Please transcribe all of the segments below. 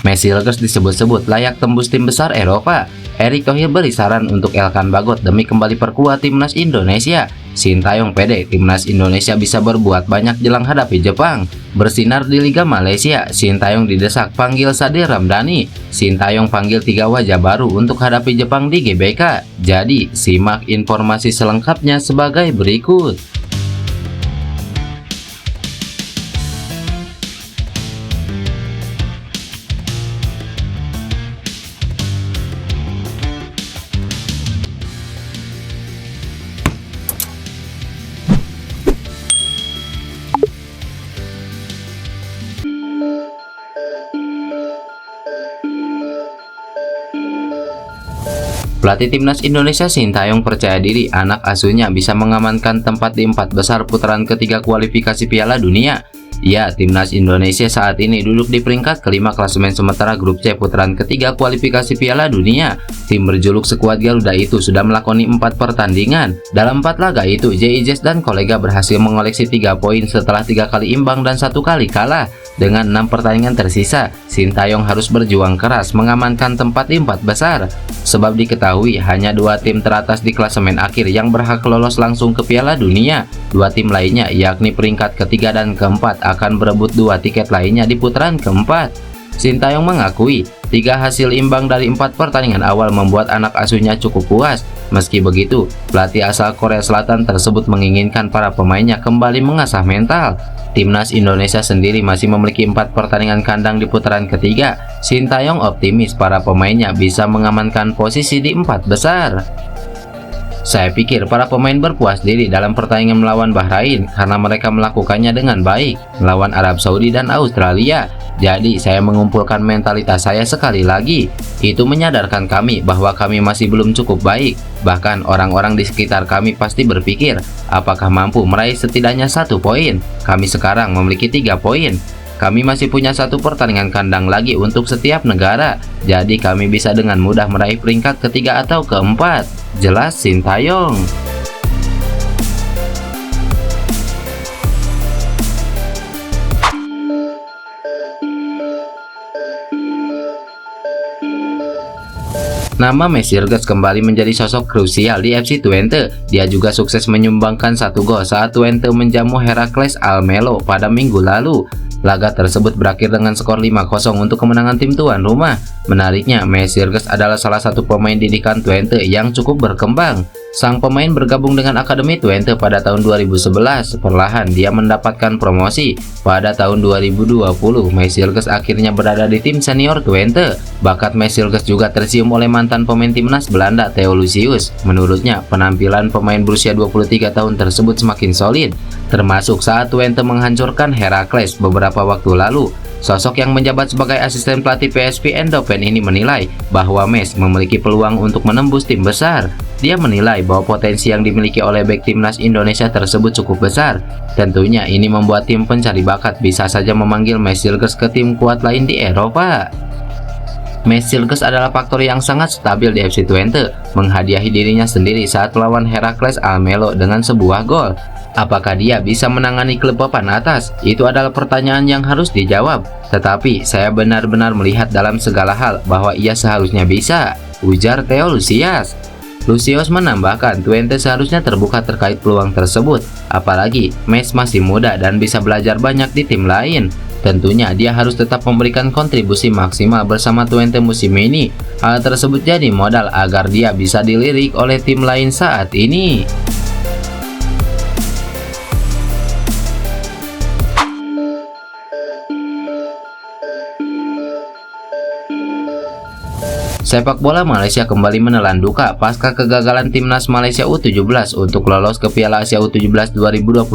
Messi Legers disebut-sebut layak tembus tim besar Eropa. Erick Thohir beri saran untuk Elkan Bagot demi kembali perkuat timnas Indonesia. Sintayong pede timnas Indonesia bisa berbuat banyak jelang hadapi Jepang. Bersinar di Liga Malaysia, Sintayong didesak panggil Sadir Ramdhani. Sintayong panggil 3 wajah baru untuk hadapi Jepang di GBK. Jadi, simak informasi selengkapnya sebagai berikut. Pelatih timnas Indonesia Sintayong percaya diri anak asuhnya bisa mengamankan tempat di 4 besar putaran ketiga kualifikasi Piala Dunia. Ya, timnas Indonesia saat ini duduk di peringkat kelima klasemen sementara grup C putaran ketiga kualifikasi Piala Dunia. Tim berjuluk Skuad Garuda itu sudah melakoni 4 pertandingan. Dalam 4 laga itu, JIJS dan kolega berhasil mengoleksi 3 poin setelah 3 kali imbang dan 1 kali kalah. Dengan 6 pertandingan tersisa, Sintayong harus berjuang keras mengamankan tempat di 4 besar. Sebab diketahui hanya 2 tim teratas di klasemen akhir yang berhak lolos langsung ke Piala Dunia. 2 tim lainnya yakni peringkat ketiga dan keempat akan berebut 2 tiket lainnya di putaran keempat. Sintayong mengakui 3 hasil imbang dari 4 pertandingan awal membuat anak asuhnya cukup puas. Meski begitu, pelatih asal Korea Selatan tersebut menginginkan para pemainnya kembali mengasah mental. Timnas Indonesia sendiri masih memiliki 4 pertandingan kandang di putaran ketiga. Sintayong optimis para pemainnya bisa mengamankan posisi di 4 besar. Saya pikir para pemain berpuas diri dalam pertandingan melawan Bahrain karena mereka melakukannya dengan baik, melawan Arab Saudi dan Australia. Jadi saya mengumpulkan mentalitas saya sekali lagi. Itu menyadarkan kami bahwa kami masih belum cukup baik. Bahkan orang-orang di sekitar kami pasti berpikir apakah mampu meraih setidaknya 1 poin. Kami sekarang memiliki 3 poin. Kami masih punya 1 pertandingan kandang lagi untuk setiap negara. Jadi kami bisa dengan mudah meraih peringkat ketiga atau keempat. Jelas Sintayong. Nama Messi Legers kembali menjadi sosok krusial di FC Twente. Dia juga sukses menyumbangkan 1 gol saat Twente menjamu Heracles Almelo pada minggu lalu. Laga tersebut berakhir dengan skor 5-0 untuk kemenangan tim tuan rumah. Menariknya, Messi Legers adalah salah satu pemain didikan Twente yang cukup berkembang. Sang pemain bergabung dengan Akademi Twente pada tahun 2011. Perlahan dia mendapatkan promosi. Pada tahun 2020, Messi Legers akhirnya berada di tim senior Twente. Bakat Messi Legers juga tercium oleh mantan pemain timnas Belanda Theo Lucius. Menurutnya, penampilan pemain berusia 23 tahun tersebut semakin solid, termasuk saat Twente menghancurkan Heracles beberapa waktu lalu. Sosok yang menjabat sebagai asisten pelatih PSV Eindhoven ini menilai bahwa Messi memiliki peluang untuk menembus tim besar. Dia menilai bahwa potensi yang dimiliki oleh bek timnas Indonesia tersebut cukup besar. Tentunya ini membuat tim pencari bakat bisa saja memanggil Messi Legers ke tim kuat lain di Eropa. Messi Legers adalah faktor yang sangat stabil di FC Twente, menghadiahi dirinya sendiri saat melawan Heracles Almelo dengan sebuah gol. Apakah dia bisa menangani klub papan atas? Itu adalah pertanyaan yang harus dijawab. Tetapi saya benar-benar melihat dalam segala hal bahwa ia seharusnya bisa, ujar Theo Lucius. Lucius menambahkan Twente seharusnya terbuka terkait peluang tersebut. Apalagi Messi masih muda dan bisa belajar banyak di tim lain. Tentunya dia harus tetap memberikan kontribusi maksimal bersama Twente musim ini. Hal tersebut jadi modal agar dia bisa dilirik oleh tim lain saat ini. Sepak bola Malaysia kembali menelan duka pasca kegagalan timnas Malaysia U17 untuk lolos ke Piala Asia U17 2025.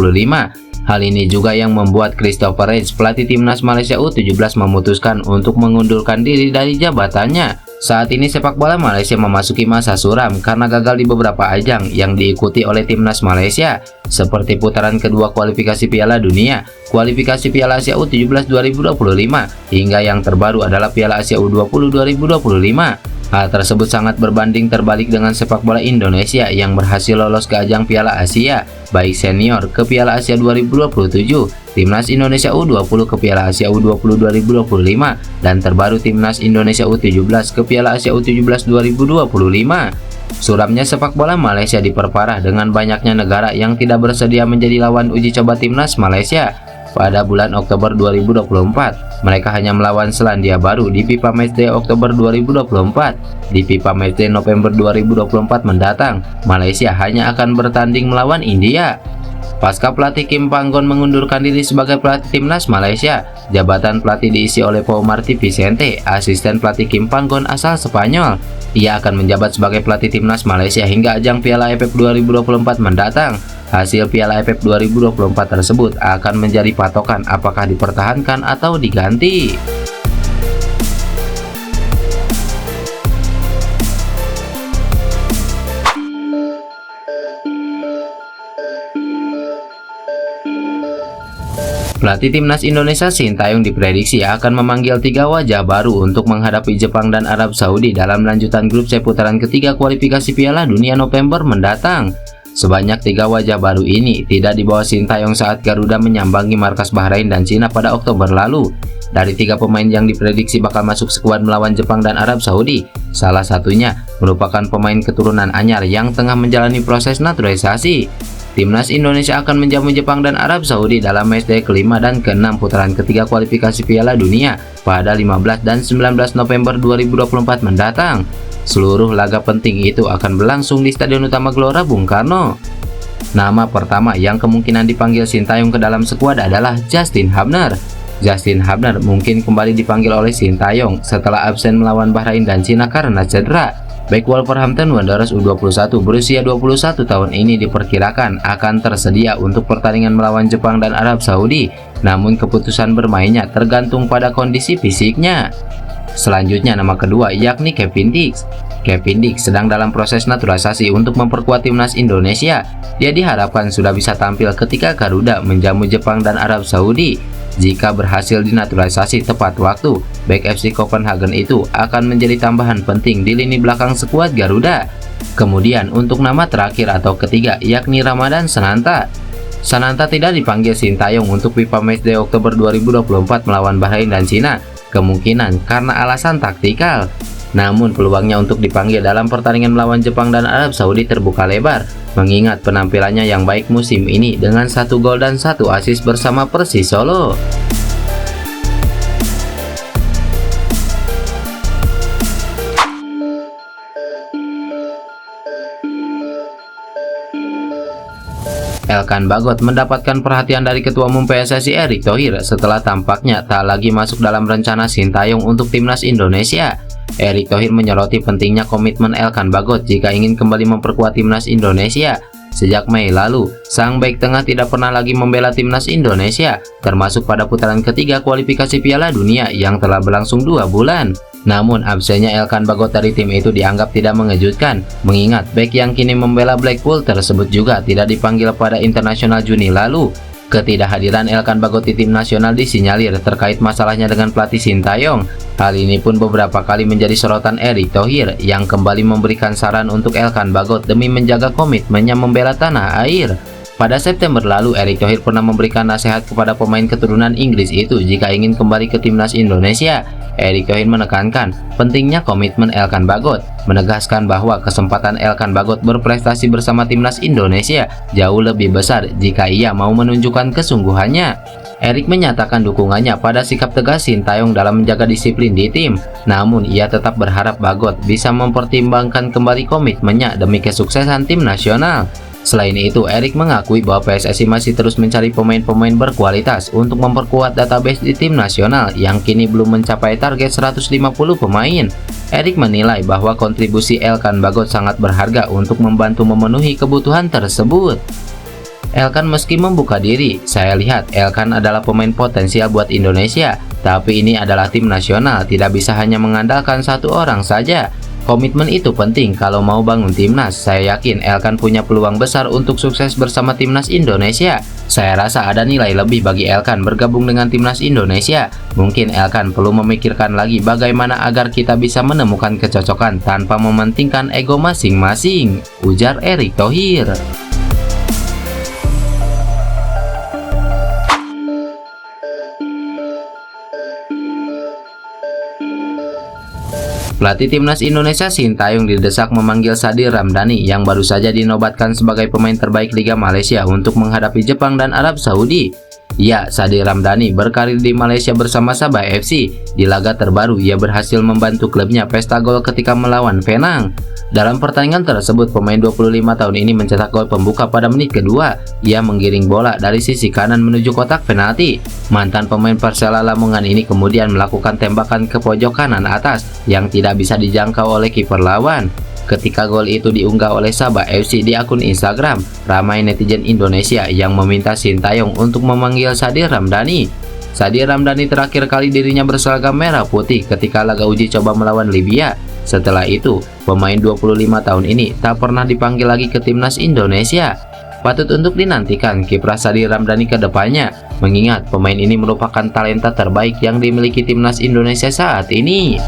Hal ini juga yang membuat Christopher Reis, pelatih timnas Malaysia U17, memutuskan untuk mengundurkan diri dari jabatannya. Saat ini sepak bola Malaysia memasuki masa suram karena gagal di beberapa ajang yang diikuti oleh timnas Malaysia, seperti putaran kedua kualifikasi Piala Dunia, kualifikasi Piala Asia U17 2025, hingga yang terbaru adalah Piala Asia U20 2025. Hal tersebut sangat berbanding terbalik dengan sepak bola Indonesia yang berhasil lolos ke ajang Piala Asia, baik senior ke Piala Asia 2027, Timnas Indonesia U20 ke Piala Asia U20 2025, dan terbaru Timnas Indonesia U17 ke Piala Asia U17 2025. Suramnya sepak bola Malaysia diperparah dengan banyaknya negara yang tidak bersedia menjadi lawan uji coba Timnas Malaysia. Pada bulan Oktober 2024, mereka hanya melawan Selandia Baru di FIFA Matchday Oktober 2024. Di FIFA Matchday November 2024 mendatang, Malaysia hanya akan bertanding melawan India. Pasca pelatih Kim Panggon mengundurkan diri sebagai pelatih Timnas Malaysia, jabatan pelatih diisi oleh Pau Marti Vicente, asisten pelatih Kim Panggon asal Spanyol. Ia akan menjabat sebagai pelatih Timnas Malaysia hingga ajang Piala AFF 2024 mendatang. Hasil Piala AFF 2024 tersebut akan menjadi patokan apakah dipertahankan atau diganti. Pelatih Timnas Indonesia Sintayong diprediksi akan memanggil 3 wajah baru untuk menghadapi Jepang dan Arab Saudi dalam lanjutan grup C putaran ketiga kualifikasi Piala Dunia November mendatang. Sebanyak 3 wajah baru ini tidak dibawa Sintayong saat Garuda menyambangi markas Bahrain dan Cina pada Oktober lalu. Dari 3 pemain yang diprediksi bakal masuk skuad melawan Jepang dan Arab Saudi, salah satunya merupakan pemain keturunan anyar yang tengah menjalani proses naturalisasi. Timnas Indonesia akan menjamu Jepang dan Arab Saudi dalam matchday kelima dan ke-6 putaran ketiga kualifikasi Piala Dunia pada 15 dan 19 November 2024 mendatang. Seluruh laga penting itu akan berlangsung di Stadion Utama Gelora Bung Karno. Nama pertama yang kemungkinan dipanggil Sintayong ke dalam skuad adalah Justin Hubner. Justin Hubner mungkin kembali dipanggil oleh Sintayong setelah absen melawan Bahrain dan Cina karena cedera. Bek Wolverhampton Wanderers U21 berusia 21 tahun ini diperkirakan akan tersedia untuk pertandingan melawan Jepang dan Arab Saudi, namun keputusan bermainnya tergantung pada kondisi fisiknya. Selanjutnya nama kedua yakni Kevin Dix. Kevin Dix sedang dalam proses naturalisasi untuk memperkuat Timnas Indonesia. Dia diharapkan sudah bisa tampil ketika Garuda menjamu Jepang dan Arab Saudi. Jika berhasil dinaturalisasi tepat waktu, bek FC Copenhagen itu akan menjadi tambahan penting di lini belakang skuad Garuda. Kemudian untuk nama terakhir atau ketiga yakni Ramadan Sananta. Sananta tidak dipanggil Sintayong untuk FIFA Matchday Oktober 2024 melawan Bahrain dan Cina, kemungkinan karena alasan taktikal. Namun peluangnya untuk dipanggil dalam pertandingan melawan Jepang dan Arab Saudi terbuka lebar, mengingat penampilannya yang baik musim ini dengan 1 gol dan 1 assist bersama Persis Solo. Elkan Bagot mendapatkan perhatian dari Ketua Umum PSSI Erick Thohir setelah tampaknya tak lagi masuk dalam rencana Sintayong untuk Timnas Indonesia. Erick Thohir menyoroti pentingnya komitmen Elkan Bagot jika ingin kembali memperkuat Timnas Indonesia. Sejak Mei lalu, sang bek tengah tidak pernah lagi membela Timnas Indonesia, termasuk pada putaran ketiga kualifikasi Piala Dunia yang telah berlangsung 2 bulan. Namun absennya Elkan Bagot dari tim itu dianggap tidak mengejutkan, mengingat bek yang kini membela Blackpool tersebut juga tidak dipanggil pada internasional Juni lalu. Ketidakhadiran Elkan Bagot di tim nasional disinyalir terkait masalahnya dengan pelatih Sintayong. Hal ini pun beberapa kali menjadi sorotan Erick Thohir yang kembali memberikan saran untuk Elkan Bagot demi menjaga komitmennya membela tanah air. Pada September lalu, Erick Thohir pernah memberikan nasihat kepada pemain keturunan Inggris itu jika ingin kembali ke timnas Indonesia. Erick Thohir menekankan pentingnya komitmen Elkan Bagot, menegaskan bahwa kesempatan Elkan Bagot berprestasi bersama timnas Indonesia jauh lebih besar jika ia mau menunjukkan kesungguhannya. Erick menyatakan dukungannya pada sikap tegas Sintayong dalam menjaga disiplin di tim, namun ia tetap berharap Bagot bisa mempertimbangkan kembali komitmennya demi kesuksesan tim nasional. Selain itu, Erick mengakui bahwa PSSI masih terus mencari pemain-pemain berkualitas untuk memperkuat database di tim nasional yang kini belum mencapai target 150 pemain. Erick menilai bahwa kontribusi Elkan Bagot sangat berharga untuk membantu memenuhi kebutuhan tersebut. Elkan meski membuka diri, saya lihat Elkan adalah pemain potensial buat Indonesia, tapi ini adalah tim nasional, tidak bisa hanya mengandalkan satu orang saja. Komitmen itu penting kalau mau bangun timnas. Saya yakin Elkan punya peluang besar untuk sukses bersama timnas Indonesia. Saya rasa ada nilai lebih bagi Elkan bergabung dengan timnas Indonesia. Mungkin Elkan perlu memikirkan lagi bagaimana agar kita bisa menemukan kecocokan tanpa mementingkan ego masing-masing, ujar Erick Thohir. Pelatih timnas Indonesia Sintayong didesak memanggil Sadir Ramdhani yang baru saja dinobatkan sebagai pemain terbaik Liga Malaysia untuk menghadapi Jepang dan Arab Saudi. Ya, Sadir Ramdhani berkarir di Malaysia bersama Sabah FC. Di laga terbaru, ia berhasil membantu klubnya pesta gol ketika melawan Penang. Dalam pertandingan tersebut, pemain 25 tahun ini mencetak gol pembuka pada menit kedua. Ia menggiring bola dari sisi kanan menuju kotak penalti. Mantan pemain Persela Lamongan ini kemudian melakukan tembakan ke pojok kanan atas yang tidak bisa dijangkau oleh kiper lawan. Ketika gol itu diunggah oleh Sabah FC di akun Instagram, ramai netizen Indonesia yang meminta Sintayong untuk memanggil Sadir Ramdhani. Sadir Ramdhani terakhir kali dirinya berseragam merah putih ketika laga uji coba melawan Libya. Setelah itu, pemain 25 tahun ini tak pernah dipanggil lagi ke timnas Indonesia. Patut untuk dinantikan kiprah Sadir Ramdhani ke depannya, mengingat pemain ini merupakan talenta terbaik yang dimiliki timnas Indonesia saat ini.